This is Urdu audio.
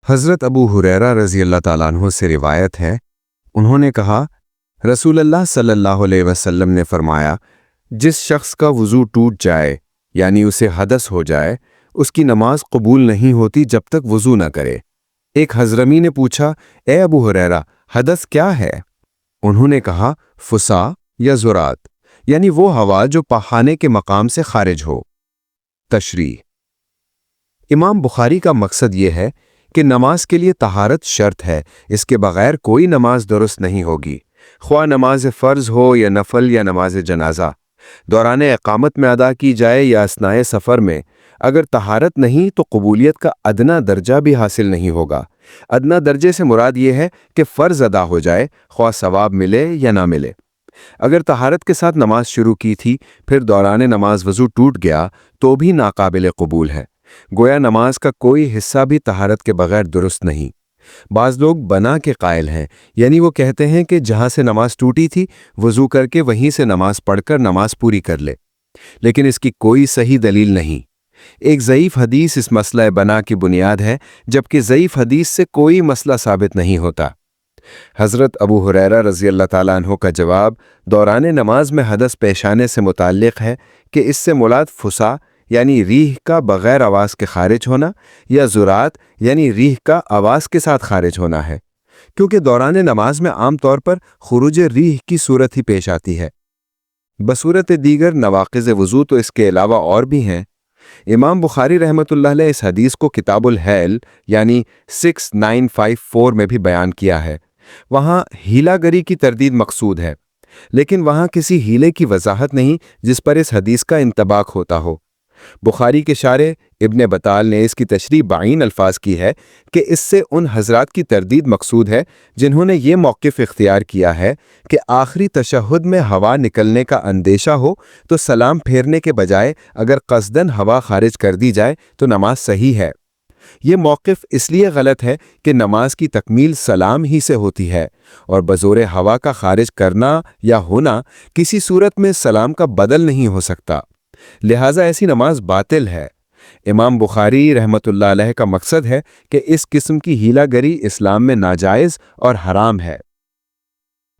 حضرت ابو ہریرہ رضی اللہ تعالیٰ عنہ سے روایت ہے، انہوں نے کہا، رسول اللہ صلی اللہ علیہ وسلم نے فرمایا، جس شخص کا وضو ٹوٹ جائے یعنی اسے حدث ہو جائے، اس کی نماز قبول نہیں ہوتی جب تک وضو نہ کرے۔ ایک حضرمی نے پوچھا، اے ابو ہریرہ، حدث کیا ہے؟ انہوں نے کہا، فسا یا زرات، یعنی وہ ہوا جو پخانے کے مقام سے خارج ہو۔ تشریح: امام بخاری کا مقصد یہ ہے کہ نماز کے لیے طہارت شرط ہے، اس کے بغیر کوئی نماز درست نہیں ہوگی، خواہ نماز فرض ہو یا نفل یا نماز جنازہ، دوران اقامت میں ادا کی جائے یا اثناء سفر میں۔ اگر طہارت نہیں تو قبولیت کا ادنا درجہ بھی حاصل نہیں ہوگا۔ ادنا درجے سے مراد یہ ہے کہ فرض ادا ہو جائے، خواہ ثواب ملے یا نہ ملے۔ اگر طہارت کے ساتھ نماز شروع کی تھی، پھر دوران نماز وضو ٹوٹ گیا تو بھی ناقابل قبول ہے، گویا نماز کا کوئی حصہ بھی طہارت کے بغیر درست نہیں۔ بعض لوگ بنا کے قائل ہیں، یعنی وہ کہتے ہیں کہ جہاں سے نماز ٹوٹی تھی وضو کر کے وہیں سے نماز پڑھ کر نماز پوری کر لے، لیکن اس کی کوئی صحیح دلیل نہیں۔ ایک ضعیف حدیث اس مسئلہ بنا کی بنیاد ہے، جبکہ ضعیف حدیث سے کوئی مسئلہ ثابت نہیں ہوتا۔ حضرت ابو ہریرہ رضی اللہ تعالیٰ عنہ کا جواب دوران نماز میں حدث پیش آنے سے متعلق ہے کہ اس سے مراد فسا یعنی ریح کا بغیر آواز کے خارج ہونا، یا زرات یعنی ریح کا آواز کے ساتھ خارج ہونا ہے، کیونکہ دوران نماز میں عام طور پر خروج ریح کی صورت ہی پیش آتی ہے۔ بصورت دیگر نواقض وضو تو اس کے علاوہ اور بھی ہیں۔ امام بخاری رحمۃ اللہ علیہ اس حدیث کو کتاب الحیل یعنی 6954 میں بھی بیان کیا ہے۔ وہاں ہیلا گری کی تردید مقصود ہے، لیکن وہاں کسی ہیلے کی وضاحت نہیں جس پر اس حدیث کا انطباق ہوتا ہو۔ بخاری کے شارح ابن بطال نے اس کی تشریح بعین الفاظ کی ہے کہ اس سے ان حضرات کی تردید مقصود ہے جنہوں نے یہ موقف اختیار کیا ہے کہ آخری تشہد میں ہوا نکلنے کا اندیشہ ہو تو سلام پھیرنے کے بجائے اگر قصدن ہوا خارج کر دی جائے تو نماز صحیح ہے۔ یہ موقف اس لیے غلط ہے کہ نماز کی تکمیل سلام ہی سے ہوتی ہے، اور بزور ہوا کا خارج کرنا یا ہونا کسی صورت میں سلام کا بدل نہیں ہو سکتا، لہٰذا ایسی نماز باطل ہے۔ امام بخاری رحمۃ اللہ علیہ کا مقصد ہے کہ اس قسم کی ہیلا گری اسلام میں ناجائز اور حرام ہے۔